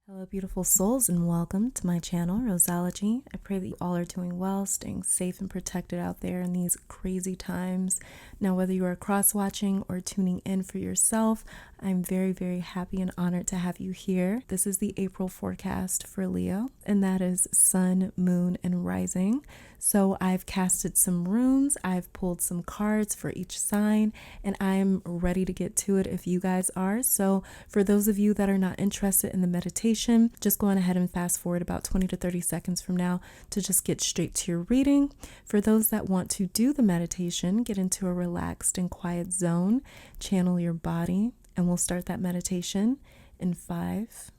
Hello, beautiful souls, and welcome to my channel, Roseology. I pray that you all are doing well, staying safe and protected out there in these crazy times. Now, whether you are cross-watching or tuning in for yourself, I'm very, very happy and honored to have you here. This is the April forecast for Leo, and that is sun, moon, and rising. So I've casted some runes, I've pulled some cards for each sign, and I'm ready to get to it if you guys are. So for those of you that are not interested in the meditation, just go on ahead and fast forward about 20 to 30 seconds from now to just get straight to your reading. For those that want to do the meditation, get into a relaxed and quiet zone, channel your body, and we'll start that meditation in 5,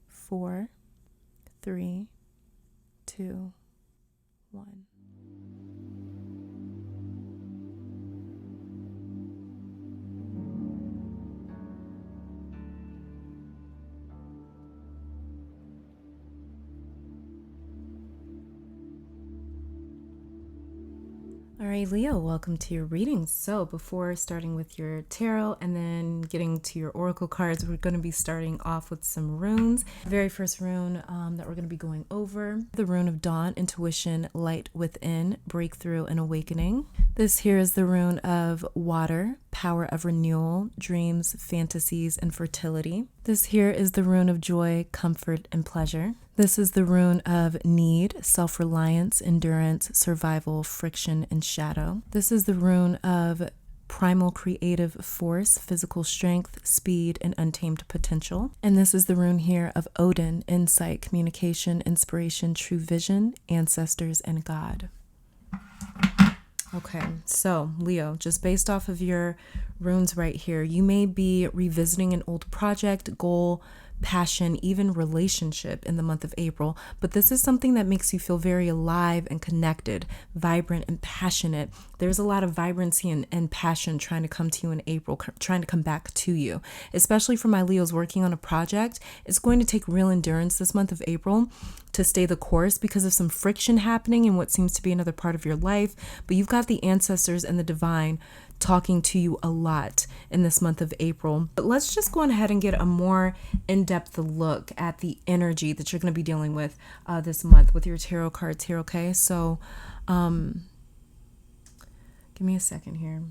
4, 3, 2, 1. All right, Leo, welcome to your reading. So before starting with your tarot and then getting to your oracle cards, we're going to be starting off with some runes. The very first rune that we're going to be going over, the rune of dawn, intuition, light within, breakthrough, and awakening. This here is the rune of water, power of renewal, dreams, fantasies, and fertility. This here is the rune of joy, comfort, and pleasure. This is the rune of need, self-reliance, endurance, survival, friction, and shadow. This is the rune of primal creative force, physical strength, speed, and untamed potential. And this is the rune here of Odin, insight, communication, inspiration, true vision, ancestors, and God. Okay, so Leo, just based off of your runes right here, you may be revisiting an old project, goal, passion, even relationship in the month of April, but this is something that makes you feel very alive and connected, vibrant and passionate. There's a lot of vibrancy and passion trying to come to you in April, trying to come back to you, especially for my Leos working on a project. It's going to take real endurance this month of April to stay the course because of some friction happening in what seems to be another part of your life, but you've got the ancestors and the divine talking to you a lot in this month of April. But let's just go ahead and get a more in-depth look at the energy that you're going to be dealing with this month with your tarot cards here, okay? So give me a second here.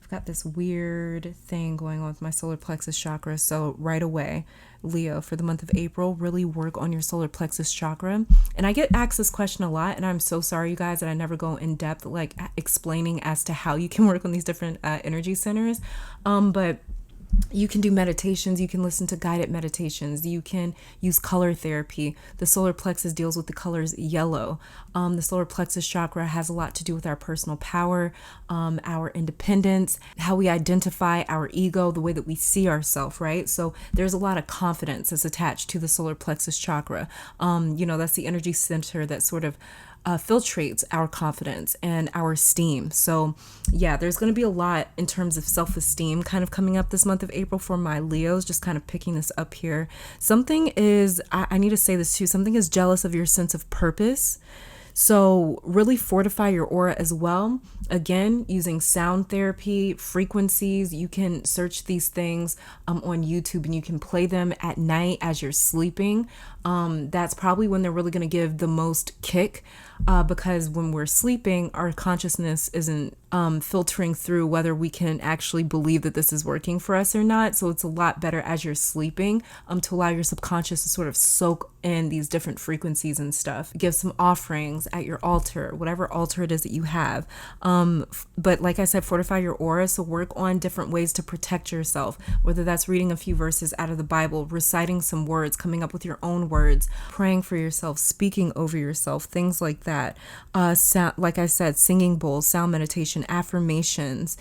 I've got this weird thing going on with my solar plexus chakra. So right away, Leo, for the month of April, really work on your solar plexus chakra. And I get asked this question a lot, and I'm so sorry, you guys, that I never go in depth, like explaining as to how you can work on these different energy centers. But you can do meditations, you can listen to guided meditations, you can use color therapy. The solar plexus deals with the colors yellow. The solar plexus chakra has a lot to do with our personal power, our independence, how we identify our ego, the way that we see ourselves, right? So there's a lot of confidence that's attached to the solar plexus chakra. That's the energy center that sort of filtrates our confidence and our esteem. So yeah, there's going to be a lot in terms of self-esteem kind of coming up this month of April for my Leos, just kind of picking this up here. Something is, I need to say this too, something is jealous of your sense of purpose. So really fortify your aura as well. Again, using sound therapy, frequencies, you can search these things on YouTube and you can play them at night as you're sleeping. That's probably when they're really going to give the most kick because when we're sleeping, our consciousness isn't filtering through whether we can actually believe that this is working for us or not. So it's a lot better as you're sleeping to allow your subconscious to sort of soak in these different frequencies and stuff. Give some offerings at your altar, whatever altar it is that you have. But like I said, fortify your aura. So work on different ways to protect yourself, whether that's reading a few verses out of the Bible, reciting some words, coming up with your own words, praying for yourself, speaking over yourself, things like that. Like I said, singing bowls, sound meditation, affirmations.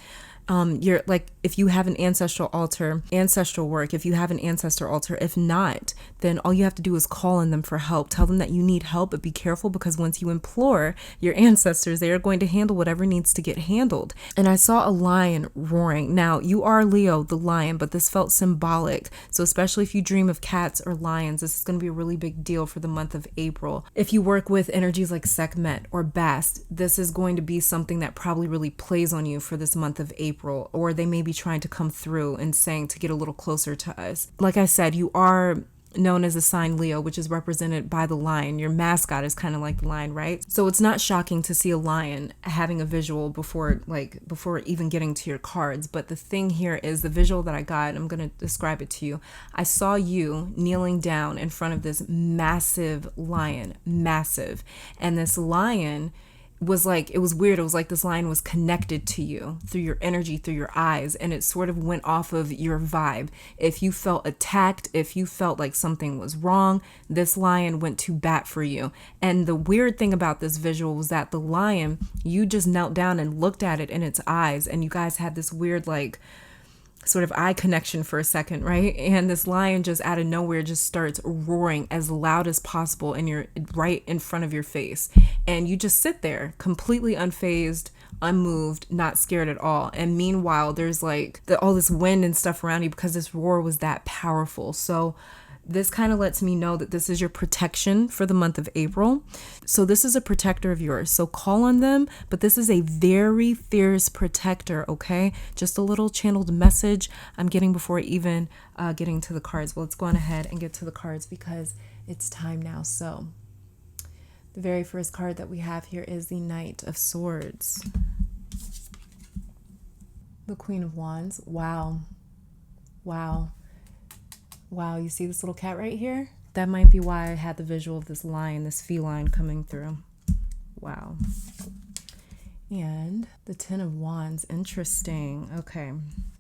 You're like, if you have an ancestral altar, ancestral work, if you have an ancestor altar, if not, then all you have to do is call on them for help. Tell them that you need help, but be careful because once you implore your ancestors, they are going to handle whatever needs to get handled. And I saw a lion roaring. Now, you are Leo, the lion, but this felt symbolic. So especially if you dream of cats or lions, this is going to be a really big deal for the month of April. If you work with energies like Sekhmet or Bast, this is going to be something that probably really plays on you for this month of April. April, or they may be trying to come through and saying to get a little closer to us. Like I said, you are known as a sign Leo, which is represented by the lion. Your mascot is kind of like the lion, right? So it's not shocking to see a lion having a visual before even getting to your cards. But the thing here is the visual that I got, I'm going to describe it to you. I saw you kneeling down in front of this massive lion, massive. And this lion was like, it was weird. It was like this lion was connected to you through your energy, through your eyes, and it sort of went off of your vibe. If you felt attacked, if you felt like something was wrong, this lion went to bat for you. And the weird thing about this visual was that the lion, you just knelt down and looked at it in its eyes, and you guys had this weird like sort of eye connection for a second, right? And this lion just out of nowhere just starts roaring as loud as possible, and you're right in front of your face. And you just sit there completely unfazed, unmoved, not scared at all. And meanwhile, there's like all this wind and stuff around you because this roar was that powerful. So this kind of lets me know that this is your protection for the month of April. So this is a protector of yours. So call on them, but this is a very fierce protector, okay? Just a little channeled message I'm getting before even getting to the cards. Well, let's go on ahead and get to the cards because it's time now. So the very first card that we have here is the Knight of Swords. The Queen of Wands. Wow. Wow. Wow, you see this little cat right here? That might be why I had the visual of this lion, this feline coming through. Wow. And the Ten of Wands. Interesting. Okay.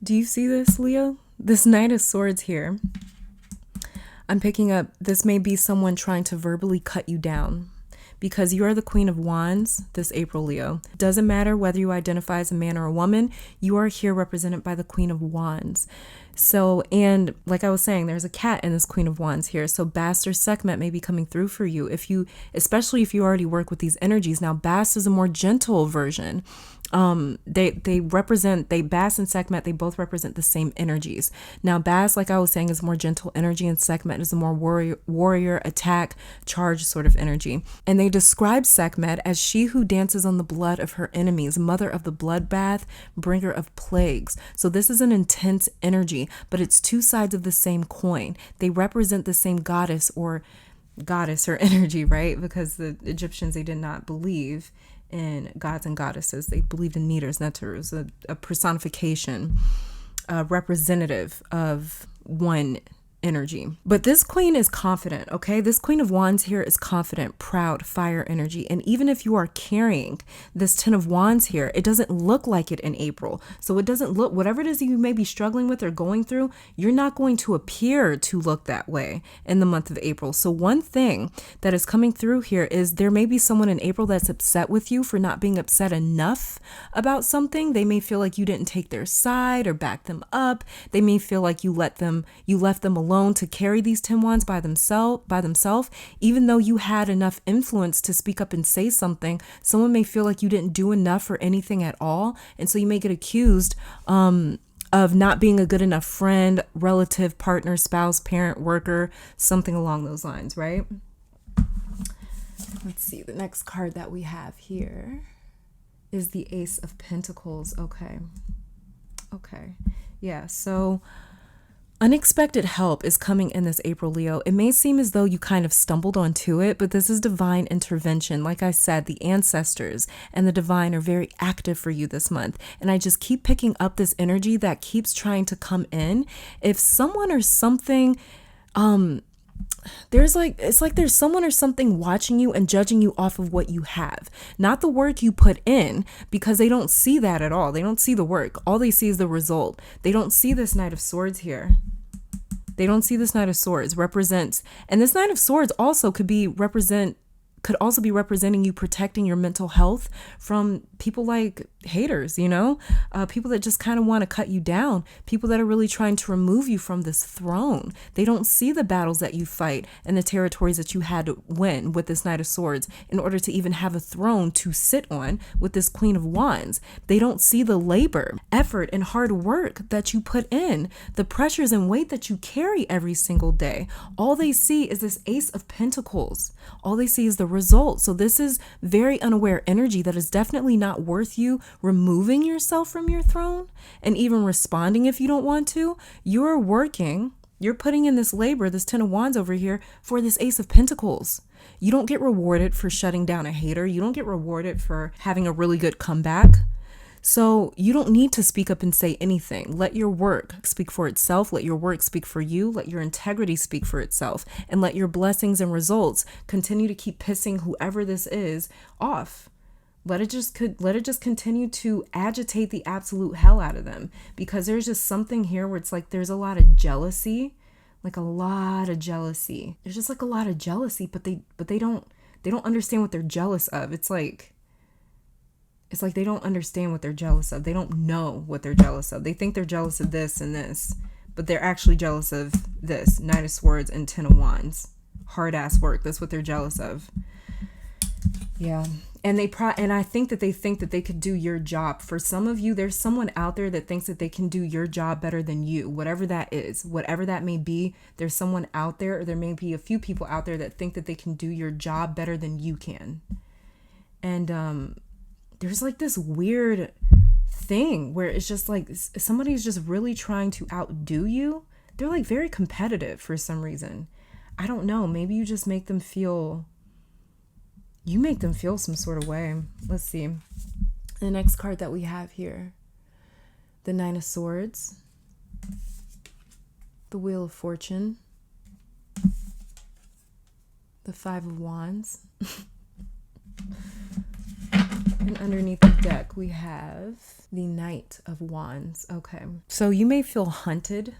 Do you see this, Leo? This Knight of Swords here. I'm picking up, this may be someone trying to verbally cut you down. Because you are the Queen of Wands this April, Leo. Doesn't matter whether you identify as a man or a woman, you are here represented by the Queen of Wands. So, and like I was saying, there's a cat in this Queen of Wands here. So Bast or Sekhmet may be coming through for you. Especially if you already work with these energies. Now, Bast is a more gentle version. Bast and Sekhmet, they both represent the same energies. Now, Bast, like I was saying, is more gentle energy, and Sekhmet is a more warrior, attack, charge sort of energy. And they describe Sekhmet as she who dances on the blood of her enemies, mother of the bloodbath, bringer of plagues. So this is an intense energy, but it's two sides of the same coin. They represent the same goddess or energy, right? Because the Egyptians, they did not believe in gods and goddesses. They believed in meters, neters, a personification, representative of one energy. But this queen is confident, okay? This Queen of Wands here is confident, proud, fire energy. And even if you are carrying this Ten of Wands here, it doesn't look like it in April. So it doesn't look, whatever it is you may be struggling with or going through, you're not going to appear to look that way in the month of April. So one thing that is coming through here is there may be someone in April that's upset with you for not being upset enough about something. They may feel like you didn't take their side or back them up. They may feel like you left them alone to carry these 10 wands by themselves, even though you had enough influence to speak up and say something. Someone may feel like you didn't do enough or anything at all, and so you may get accused of not being a good enough friend, relative, partner, spouse, parent, worker, something along those lines, right? Let's see, the next card that we have here is the Ace of Pentacles. Okay, yeah, so unexpected help is coming in this April, Leo. It may seem as though you kind of stumbled onto it, but this is divine intervention. Like I said, the ancestors and the divine are very active for you this month. And I just keep picking up this energy that keeps trying to come in. If someone or something, there's someone or something watching you and judging you off of what you have, not the work you put in, because they don't see that at all. They don't see the work. All they see is the result. They don't see this Knight of Swords here. They don't see this Knight of Swords represents, and this Knight of Swords also could also be representing you protecting your mental health from people like haters, people that just kind of want to cut you down, people that are really trying to remove you from this throne. They don't see the battles that you fight and the territories that you had to win with this Knight of Swords in order to even have a throne to sit on with this Queen of Wands. They don't see the labor, effort, and hard work that you put in, the pressures and weight that you carry every single day. All they see is this Ace of Pentacles. All they see is the result. So this is very unaware energy that is definitely not not worth you removing yourself from your throne and even responding if you don't want to. You're working, you're putting in this labor, this 10 of Wands over here for this Ace of Pentacles. You don't get rewarded for shutting down a hater. You don't get rewarded for having a really good comeback. So you don't need to speak up and say anything. Let your work speak for itself. Let your work speak for you. Let your integrity speak for itself. And let your blessings and results continue to keep pissing whoever this is off. Let it just continue to agitate the absolute hell out of them. Because there's just something here where it's like there's a lot of jealousy. Like a lot of jealousy. There's just like a lot of jealousy, but they don't understand what they're jealous of. It's like they don't understand what they're jealous of. They don't know what they're jealous of. They think they're jealous of this and this, but they're actually jealous of this. 9 of Swords and 10 of Wands. Hard ass work. That's what they're jealous of. Yeah. And I think that they think that they could do your job. For some of you, there's someone out there that thinks that they can do your job better than you, whatever that is, whatever that may be. There's someone out there, or there may be a few people out there that think that they can do your job better than you can. And, there's like this weird thing where it's just like somebody's just really trying to outdo you. They're like very competitive for some reason. I don't know. Maybe you just make them feel some sort of way. Let's see. The next card that we have here, the 9 of Swords, the Wheel of Fortune, the 5 of Wands. And underneath the deck, we have the Knight of Wands. Okay. So you may feel hunted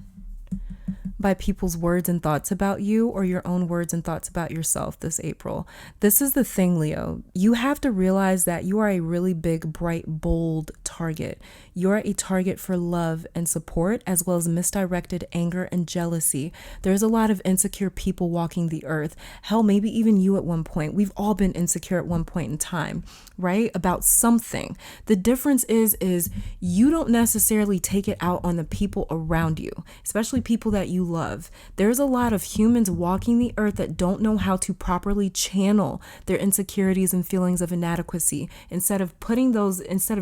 by people's words and thoughts about you, or your own words and thoughts about yourself this April. This is the thing, Leo. You have to realize that you are a really big, bright, bold target. You're a target for love and support, as well as misdirected anger and jealousy. There's a lot of insecure people walking the earth. Hell, maybe even you at one point. We've all been insecure at one point in time, right? About something. The difference is you don't necessarily take it out on the people around you, especially people that you love. There's a lot of humans walking the earth that don't know how to properly channel their insecurities and feelings of inadequacy. Instead of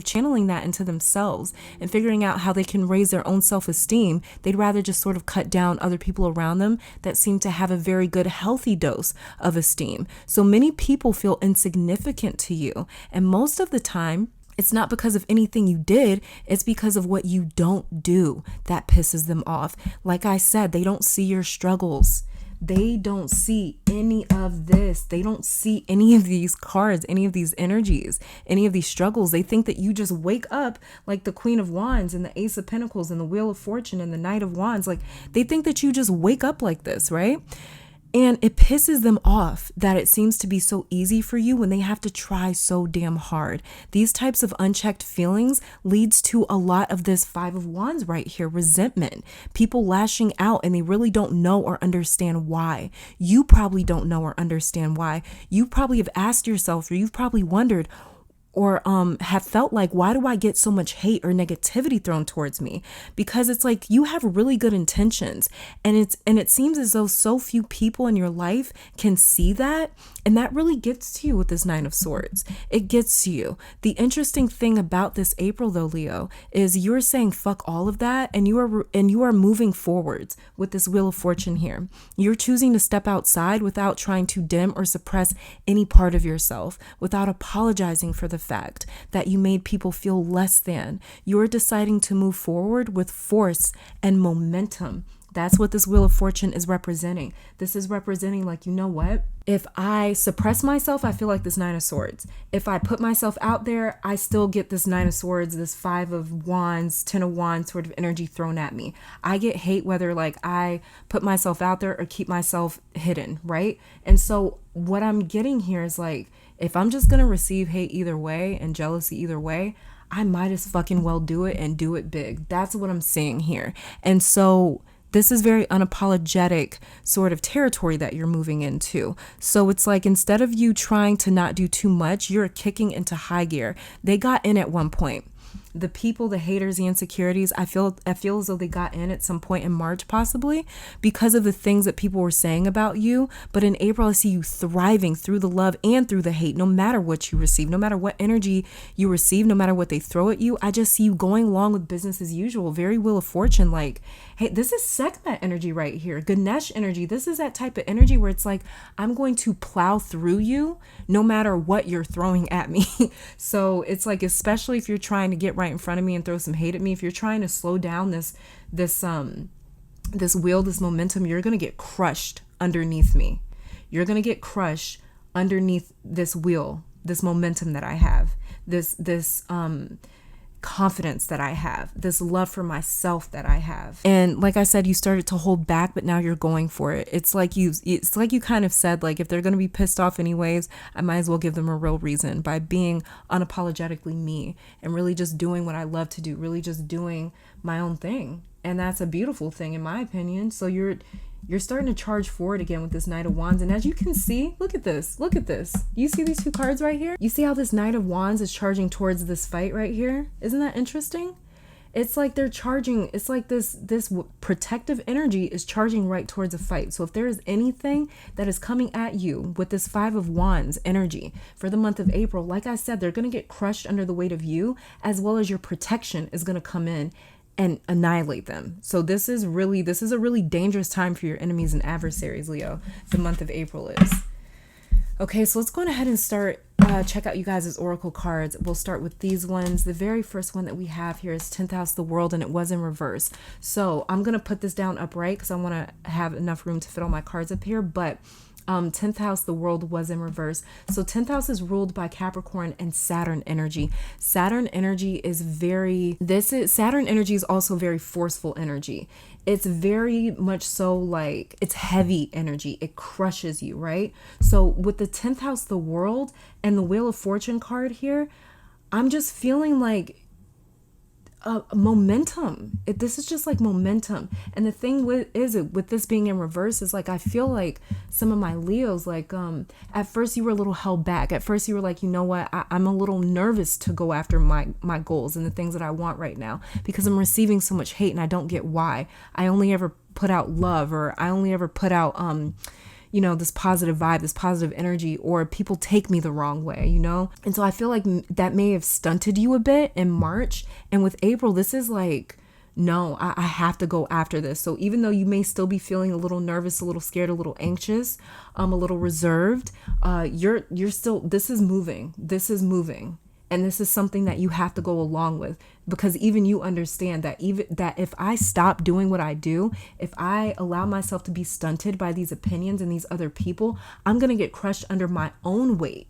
channeling that into themselves and figuring out how they can raise their own self-esteem, they'd rather just sort of cut down other people around them that seem to have a very good, healthy dose of esteem. So many people feel insignificant to you. And most of the time, it's not because of anything you did, it's because of what you don't do that pisses them off. Like I said, they don't see your struggles. They don't see any of this. They don't see any of these cards, any of these energies, any of these struggles. They think that you just wake up like the Queen of Wands and the Ace of Pentacles and the Wheel of Fortune and the Knight of Wands. Like they think that you just wake up like this, right? And it pisses them off that it seems to be so easy for you when they have to try so damn hard. These types of unchecked feelings leads to a lot of this 5 of Wands right here, resentment, people lashing out, and they really don't know or understand why. You probably don't know or understand why. You probably have asked yourself, or you've probably wondered, or have felt like, why do I get so much hate or negativity thrown towards me? Because it's like you have really good intentions, and it seems as though so few people in your life can see that, and that really gets to you with this 9 of Swords. It gets to you. The interesting thing about this April, though, Leo, is you're saying fuck all of that, and you are moving forwards with this Wheel of Fortune here. You're choosing to step outside without trying to dim or suppress any part of yourself, without apologizing for the fact that you made people feel less than. You're deciding to move forward with force and momentum. That's what this Wheel of Fortune is representing. This is representing, like, you know what? If I suppress myself, I feel like this 9 of Swords. If I put myself out there, I still get this 9 of Swords, this 5 of Wands, 10 of Wands sort of energy thrown at me. I get hate whether like I put myself out there or keep myself hidden, right? And so what I'm getting here is like, if I'm just going to receive hate either way and jealousy either way, I might as fucking well do it and do it big. That's what I'm saying here. And so this is very unapologetic sort of territory that you're moving into. So it's like, instead of you trying to not do too much, you're kicking into high gear. They got in at one point. The people, the haters, the insecurities, I feel as though they got in at some point in March, possibly because of the things that people were saying about you. But in April, I see you thriving through the love and through the hate, no matter what you receive, no matter what energy you receive, no matter what they throw at you. I just see you going along with business as usual. Very Wheel of Fortune. Like, hey, this is Sekhmet energy right here. Ganesh energy. This is that type of energy where it's like, I'm going to plow through you no matter what you're throwing at me. So it's like, especially if you're trying to get right in front of me and throw some hate at me, if you're trying to slow down this wheel, this momentum, you're going to get crushed underneath me. You're going to get crushed underneath this wheel, this momentum that I have, this confidence that I have, this love for myself that I have. And like I said, you started to hold back, but now you're going for it. It's like you kind of said, like, if they're going to be pissed off anyways, I might as well give them a real reason by being unapologetically me and really just doing what I love to do, really just doing my own thing. And that's a beautiful thing in my opinion. So you're starting to charge forward again with this Knight of Wands. And as you can see, look at this. You see these two cards right here? You see how this Knight of Wands is charging towards this fight right here? Isn't that interesting? It's like they're charging, it's like this protective energy is charging right towards a fight. So if there is anything that is coming at you with this Five of Wands energy for the month of April, like I said, they're going to get crushed under the weight of you, as well as your protection is going to come in and annihilate them. So this is a really dangerous time for your enemies and adversaries, Leo. The month of April is. Okay, so let's go ahead and start check out you guys' oracle cards. We'll start with these ones. The very first one that we have here is 10th house, the world, and it was in reverse. So I'm going to put this down upright because I want to have enough room to fit all my cards up here, but 10th house, the world, was in reverse. So 10th house is ruled by Capricorn and Saturn energy. Saturn energy is Saturn energy is also very forceful energy. It's very much so like it's heavy energy. It crushes you, right? So with the 10th house, the world, and the Wheel of Fortune card here, I'm just feeling like momentum. This is just like momentum. And the thing with this being in reverse is like, I feel like some of my Leos, like at first you were a little held back. At first you were like, you know what, I'm a little nervous to go after my goals and the things that I want right now because I'm receiving so much hate and I don't get why. I only ever put out love, or I only ever put out this positive vibe, this positive energy, or people take me the wrong way, And so I feel like that may have stunted you a bit in March. And with April, this is like, no, I have to go after this. So even though you may still be feeling a little nervous, a little scared, a little anxious, a little reserved, you're still, this is moving. And this is something that you have to go along with, because even you understand that if I stop doing what I do, if I allow myself to be stunted by these opinions and these other people, I'm going to get crushed under my own weight.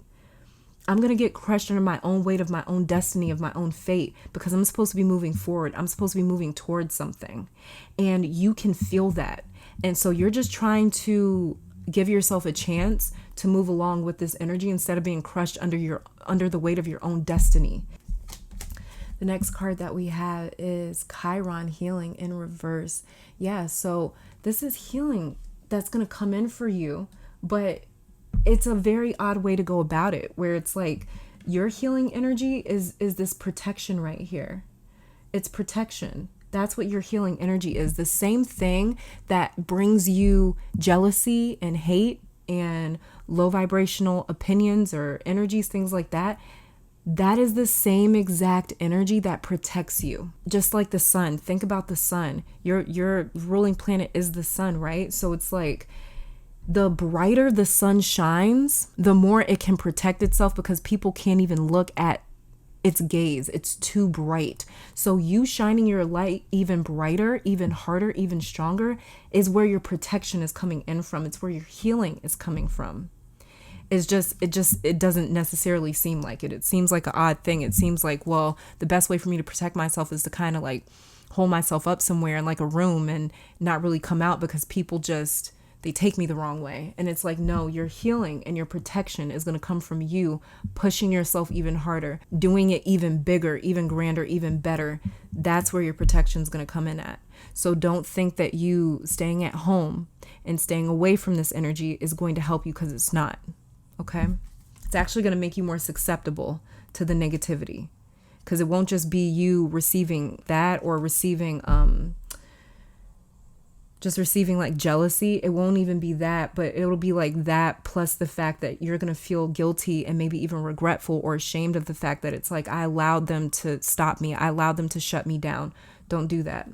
I'm going to get crushed under my own weight of my own destiny, of my own fate, because I'm supposed to be moving forward. I'm supposed to be moving towards something. And you can feel that. And so you're just trying to give yourself a chance to move along with this energy instead of being crushed under the weight of your own destiny. The next card that we have is Chiron, healing in reverse. Yeah, so this is healing that's going to come in for you, but it's a very odd way to go about it, where it's like your healing energy is this protection right here. It's protection. That's what your healing energy is. The same thing that brings you jealousy and hate and low vibrational opinions or energies, things like that. That is the same exact energy that protects you. Just like the sun. Think about the sun. Your ruling planet is the sun, right? So it's like the brighter the sun shines, the more it can protect itself, because people can't even look at its gaze. It's too bright. So you shining your light even brighter, even harder, even stronger is where your protection is coming in from. It's where your healing is coming from. It doesn't necessarily seem like it. It seems like an odd thing. It seems like, well, the best way for me to protect myself is to kind of like hold myself up somewhere in like a room and not really come out, because people they take me the wrong way. And it's like, no, your healing and your protection is going to come from you pushing yourself even harder, doing it even bigger, even grander, even better. That's where your protection is going to come in at. So don't think that you staying at home and staying away from this energy is going to help you, because it's not. Okay? It's actually going to make you more susceptible to the negativity. because it won't just be you receiving that or receiving just receiving like jealousy. It won't even be that, but it'll be like that plus the fact that you're going to feel guilty and maybe even regretful or ashamed of the fact that it's like, I allowed them to stop me. I allowed them to shut me down. Don't do that.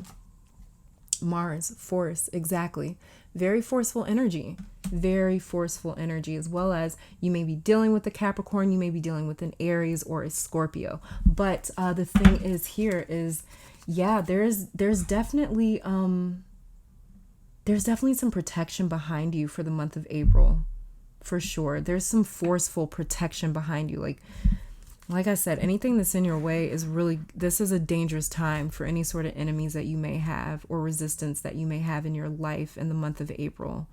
Mars, force, exactly. Very forceful energy, as well as you may be dealing with a Capricorn, you may be dealing with an Aries or a Scorpio. But the thing is here is, yeah, there's definitely some protection behind you for the month of April, for sure. There's some forceful protection behind you. Like I said, anything that's in your way is really, this is a dangerous time for any sort of enemies that you may have or resistance that you may have in your life in the month of April.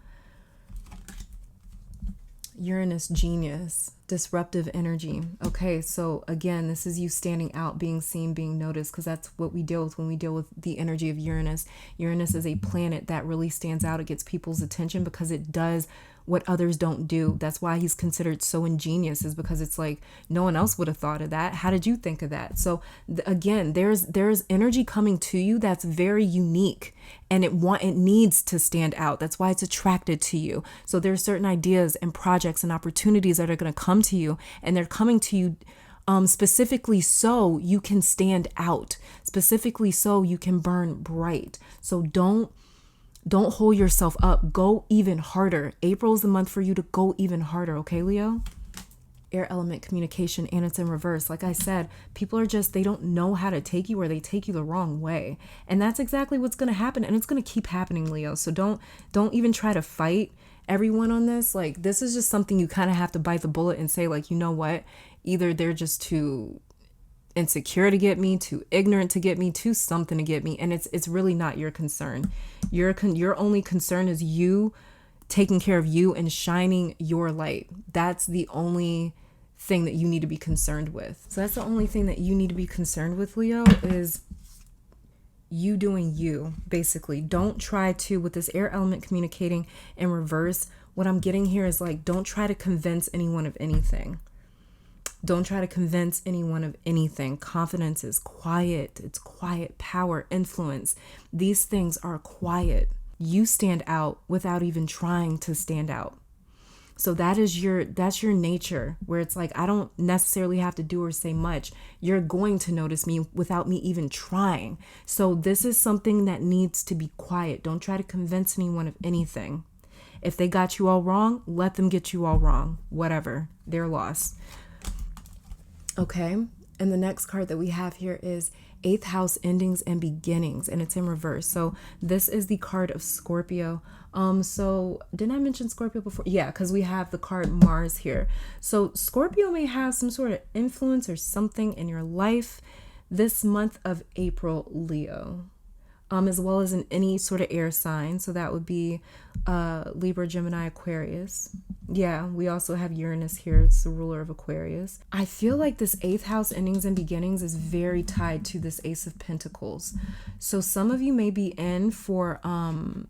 Uranus, genius, disruptive energy. Okay, so again, this is you standing out, being seen, being noticed, because that's what we deal with when we deal with the energy of Uranus. Uranus is a planet that really stands out. It gets people's attention because it does what others don't do. That's why he's considered so ingenious, is because it's like no one else would have thought of that. How did you think of that? So again, there's energy coming to you that's very unique, and it needs to stand out. That's why it's attracted to you. So there's certain ideas and projects and opportunities that are going to come to you, and they're coming to you specifically so you can stand out, specifically so you can burn bright. So don't hold yourself up. Go even harder. April is the month for you to go even harder. Okay, Leo? Air element, communication, and it's in reverse. Like I said, people are they don't know how to take you, or they take you the wrong way. And that's exactly what's going to happen. And it's going to keep happening, Leo. So don't even try to fight everyone on this. Like, this is just something you kind of have to bite the bullet and say, like, you know what? Either they're just too insecure to get me, too ignorant to get me, too something to get me, and it's really not your concern. Your only concern is you taking care of you and shining your light. That's the only thing that you need to be concerned with. So that's the only thing that you need to be concerned with, Leo, is you doing you, basically. Don't try to, with this air element communicating in reverse, what I'm getting here is like, don't try to convince anyone of anything. Don't try to convince anyone of anything. Confidence is quiet. It's quiet. Power, influence. These things are quiet. You stand out without even trying to stand out. So that's your nature, where it's like, I don't necessarily have to do or say much. You're going to notice me without me even trying. So this is something that needs to be quiet. Don't try to convince anyone of anything. If they got you all wrong, let them get you all wrong. Whatever. Their loss. Okay, and the next card that we have here is 8th house, endings and beginnings, and it's in reverse. So this is the card of Scorpio. So didn't I mention Scorpio before? Yeah, because we have the card Mars here. So Scorpio may have some sort of influence or something in your life this month of April, Leo. As well as in any sort of air sign. So that would be Libra, Gemini, Aquarius. Yeah, we also have Uranus here. It's the ruler of Aquarius. I feel like this 8th house, endings and beginnings, is very tied to this Ace of Pentacles. So some of you may be in for some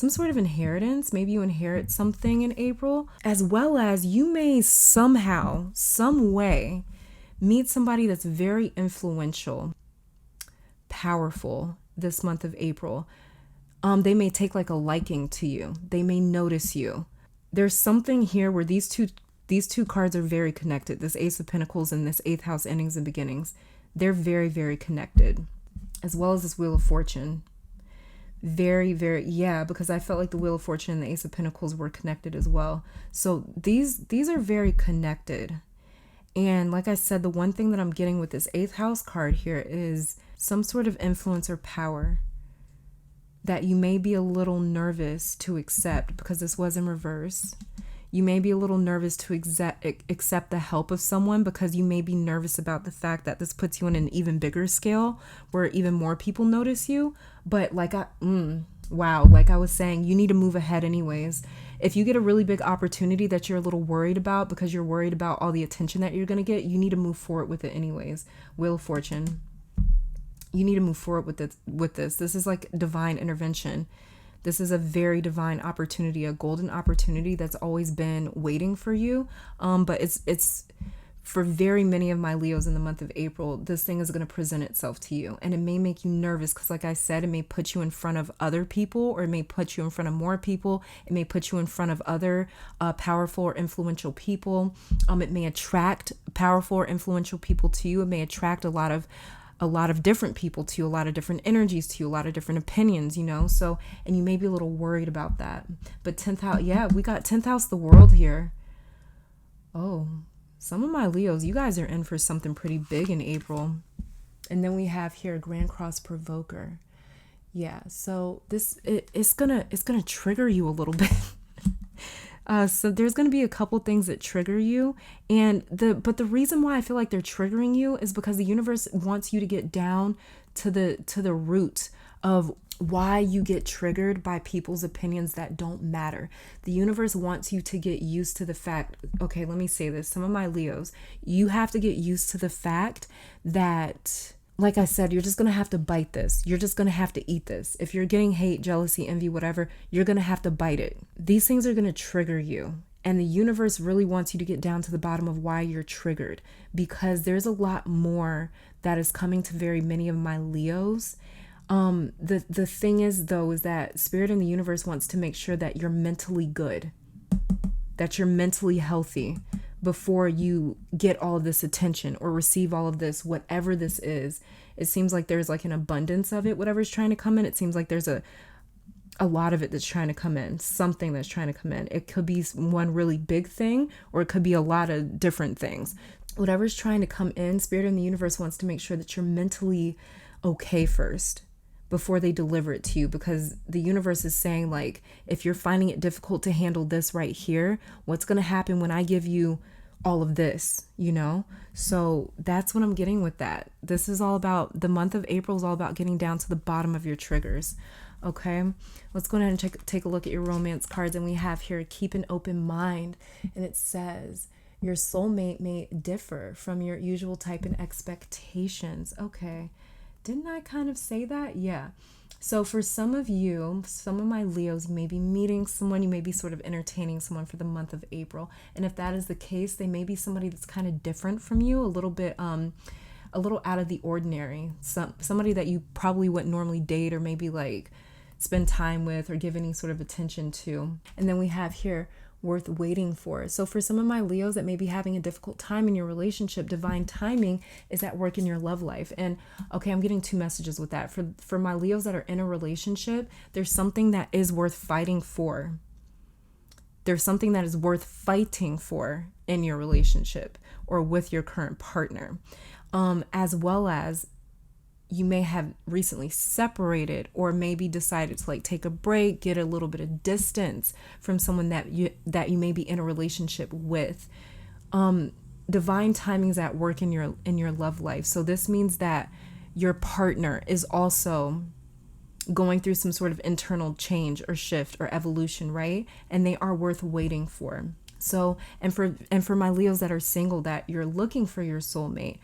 sort of inheritance. Maybe you inherit something in April, as well as you may somehow, some way, meet somebody that's very influential, powerful this month of April. They may take like a liking to you. They may notice you. There's something here where these two cards are very connected. This Ace of Pentacles and this 8th house, endings and beginnings. They're very, very connected, as well as this Wheel of Fortune. Very, very, yeah, because I felt like the Wheel of Fortune and the Ace of Pentacles were connected as well. So these are very connected. And like I said, the one thing that I'm getting with this 8th house card here is some sort of influence or power that you may be a little nervous to accept, because this was in reverse. You may be a little nervous to accept the help of someone, because you may be nervous about the fact that this puts you on an even bigger scale where even more people notice you. But like like I was saying, you need to move ahead anyways. If you get a really big opportunity that you're a little worried about because you're worried about all the attention that you're going to get, you need to move forward with it anyways. Wheel of Fortune. You need to move forward with this. This is like divine intervention. This is a very divine opportunity, a golden opportunity that's always been waiting for you. But it's for very many of my Leos in the month of April, this thing is going to present itself to you. And it may make you nervous because, like I said, it may put you in front of other people, or it may put you in front of more people. It may put you in front of other powerful or influential people. It may attract powerful or influential people to you. It may attract a lot of different people to you, a lot of different energies to you, a lot of different opinions, So, and you may be a little worried about that. But 10th house, yeah, we got 10th house, the world here. Oh, some of my Leos, you guys are in for something pretty big in April. And then we have here Grand Cross Provoker. Yeah, so it's gonna trigger you a little bit. So there's gonna be a couple things that trigger you, but the reason why I feel like they're triggering you is because the universe wants you to get down to the root of why you get triggered by people's opinions that don't matter. The universe wants you to get used to the fact, okay, let me say this. Some of my Leos, you have to get used to the fact that, like I said, you're just going to have to bite this. You're just going to have to eat this. If you're getting hate, jealousy, envy, whatever, you're going to have to bite it. These things are going to trigger you. And the universe really wants you to get down to the bottom of why you're triggered, because there's a lot more that is coming to very many of my Leos. The thing is, though, is that Spirit in the universe wants to make sure that you're mentally good, that you're mentally healthy before you get all of this attention or receive all of this, whatever this is. It seems like there's like an abundance of it, whatever's trying to come in. It seems like there's a lot of it that's trying to come in, something that's trying to come in. It could be one really big thing, or it could be a lot of different things. Whatever's trying to come in, Spirit in the universe wants to make sure that you're mentally okay first before they deliver it to you, because the universe is saying, like, if you're finding it difficult to handle this right here, what's going to happen when I give you all of this, So that's what I'm getting with that. This is all about, the month of April is all about getting down to the bottom of your triggers. Okay, let's go ahead and take a look at your romance cards. And we have here, keep an open mind. And it says, your soulmate may differ from your usual type and expectations. Okay. Didn't I kind of say that? Yeah. So for some of you, some of my Leos, you may be meeting someone, you may be sort of entertaining someone for the month of April. And if that is the case, they may be somebody that's kind of different from you, a little bit, a little out of the ordinary. Somebody that you probably wouldn't normally date or maybe like spend time with or give any sort of attention to. And then we have here, worth waiting for. So for some of my Leos that may be having a difficult time in your relationship, divine timing is at work in your love life. And okay, I'm getting two messages with that. For my Leos that are in a relationship, there's something that is worth fighting for. There's something that is worth fighting for in your relationship or with your current partner. As well as you may have recently separated, or maybe decided to like take a break, get a little bit of distance from someone that you may be in a relationship with. Divine timing is at work in your love life. So this means that your partner is also going through some sort of internal change or shift or evolution, right? And they are worth waiting for. So, and for my Leos that are single, that you're looking for your soulmate,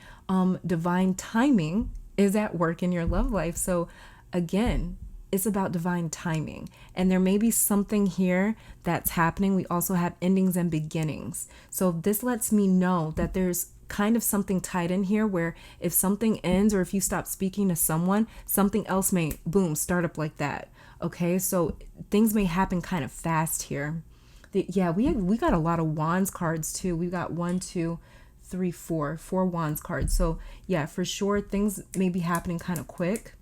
divine timing is at work in your love life. So again, it's about divine timing. And there may be something here that's happening. We also have endings and beginnings. So this lets me know that there's kind of something tied in here where if something ends or if you stop speaking to someone, something else may, boom, start up like that. Okay, so things may happen kind of fast here. Yeah, we got a lot of Wands cards too. We got 1, 2, 3, 4 Wands cards. So yeah, for sure things may be happening kind of quick.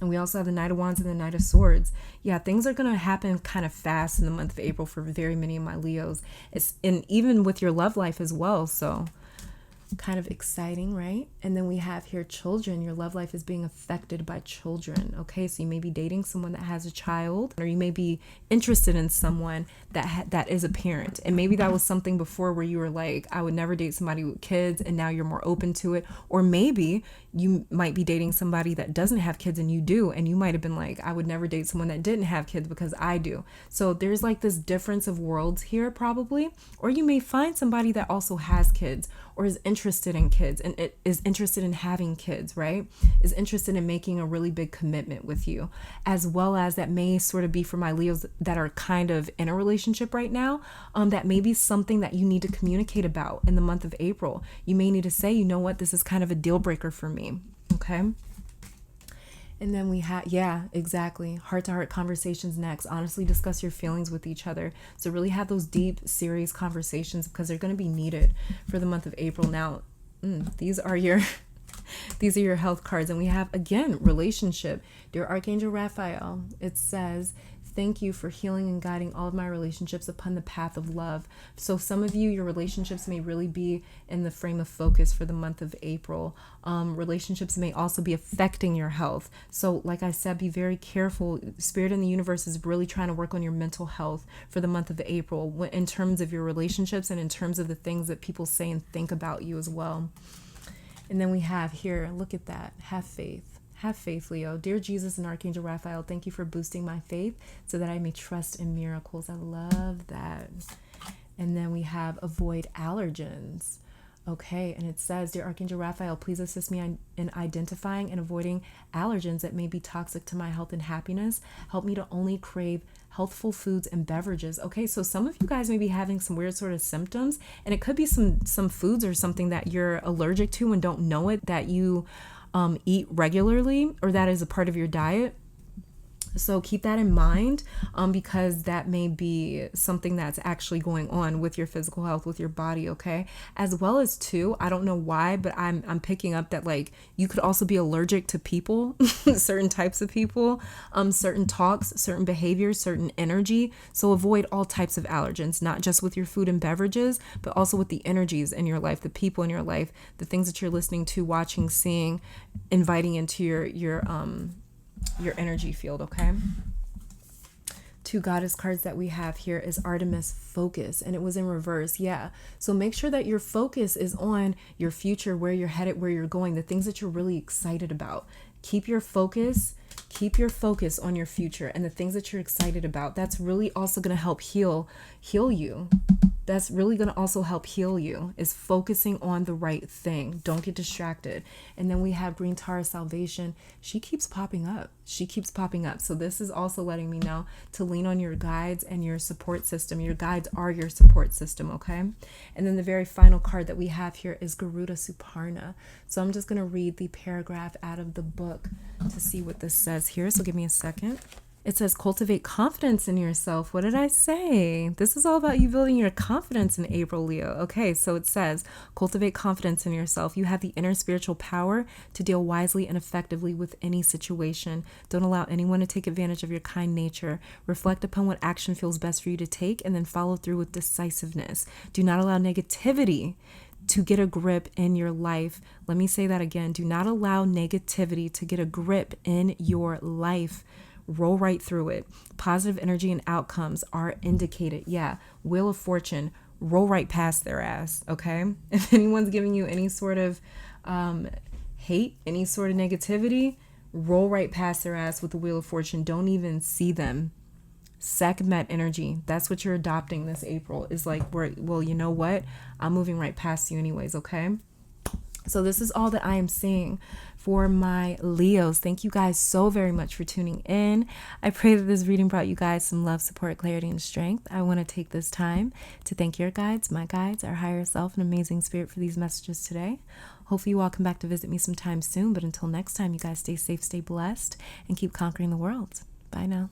And we also have the Knight of Wands and the Knight of Swords. Yeah, things are going to happen kind of fast in the month of April for very many of my Leos. And even with your love life as well. So kind of exciting, right? And then we have here children. Your love life is being affected by children. Okay, so you may be dating someone that has a child, or you may be interested in someone that is a parent. And maybe that was something before where you were like, I would never date somebody with kids, and now you're more open to it. Or maybe you might be dating somebody that doesn't have kids and you do, and you might have been like, I would never date someone that didn't have kids because I do. So there's like this difference of worlds here probably. Or you may find somebody that also has kids or is interested in kids and it is interested in having kids, right? Is interested in making a really big commitment with you, as well as that may sort of be for my Leos that are kind of in a relationship relationship right now, that may be something that you need to communicate about in the month of April. You may need to say, you know what, this is kind of a deal breaker for me. Okay. And then we have, yeah, exactly. Heart-to-heart conversations next. Honestly, discuss your feelings with each other. So really have those deep, serious conversations because they're going to be needed for the month of April. Now, these are your health cards. And we have, again, relationship. Dear Archangel Raphael, it says, thank you for healing and guiding all of my relationships upon the path of love. So some of you, your relationships may really be in the frame of focus for the month of April. Relationships may also be affecting your health. So like I said, be very careful. Spirit in the universe is really trying to work on your mental health for the month of April in terms of your relationships and in terms of the things that people say and think about you as well. And then we have here, look at that, have faith. Have faith, Leo. Dear Jesus and Archangel Raphael, thank you for boosting my faith so that I may trust in miracles. I love that. And then we have avoid allergens. Okay, and it says, Dear Archangel Raphael, please assist me in identifying and avoiding allergens that may be toxic to my health and happiness. Help me to only crave healthful foods and beverages. Okay, so some of you guys may be having some weird sort of symptoms, and it could be some foods or something that you're allergic to and don't know it, that you eat regularly or that is a part of your diet. So keep that in mind, because that may be something that's actually going on with your physical health, with your body, okay? As well as too, I don't know why, but I'm picking up that like you could also be allergic to people, certain types of people, certain talks, certain behaviors, certain energy. So avoid all types of allergens, not just with your food and beverages, but also with the energies in your life, the people in your life, the things that you're listening to, watching, seeing, inviting into your energy field, okay? Two goddess cards that we have here is Artemis Focus, and it was in reverse. Yeah, so make sure that your focus is on your future, where you're headed, where you're going, the things that you're really excited about. Keep your focus on your future and the things that you're excited about. That's really also going to help heal you. That's really going to also help heal you, is focusing on the right thing. Don't get distracted. And then we have Green Tara Salvation. She keeps popping up. So this is also letting me know to lean on your guides and your support system. Your guides are your support system, okay? And then the very final card that we have here is Garuda Suparna. So I'm just going to read the paragraph out of the book to see what this says here. So give me a second. It says, cultivate confidence in yourself. What did I say? This is all about you building your confidence in April, Leo. Okay, so it says, cultivate confidence in yourself. You have the inner spiritual power to deal wisely and effectively with any situation. Don't allow anyone to take advantage of your kind nature. Reflect upon what action feels best for you to take and then follow through with decisiveness. Do not allow negativity to get a grip in your life. Let me say that again. Do not allow negativity to get a grip in your life. Roll right through it. Positive energy and outcomes are indicated. Yeah. Wheel of Fortune, roll right past their ass. Okay. If anyone's giving you any sort of hate, any sort of negativity, roll right past their ass with the Wheel of Fortune. Don't even see them. Sekhmet energy. That's what you're adopting this April, is like, well, you know what? I'm moving right past you anyways. Okay. So this is all that I am seeing for my Leos. Thank you guys so very much for tuning in. I pray that this reading brought you guys some love, support, clarity, and strength. I want to take this time to thank your guides, my guides, our higher self, and amazing spirit for these messages today. Hopefully you all come back to visit me sometime soon. But until next time, you guys stay safe, stay blessed, and keep conquering the world. Bye now.